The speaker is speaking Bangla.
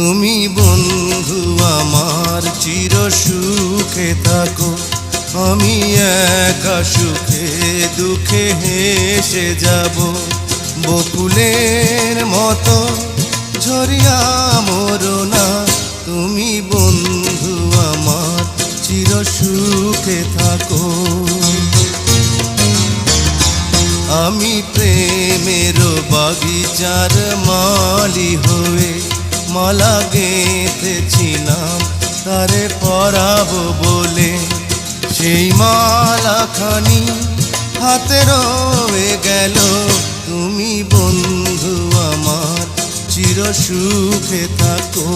তুমি বন্ধু আমার চির সুখে থাকো, আমি একা সুখে দুঃখে হেসে যাব। বকুলের মতো ঝরিয়া মরো না, তুমি বন্ধু আমার চির সুখে থাকো। আমি প্রেমের বাগিচার মালি হয়ে মালা গেঁথেছিলাম তারে পরাবো বলে, সেই মালাখানি হাতে রয়ে গেল। তুমি বন্ধু আমার চির সুখে থাকো।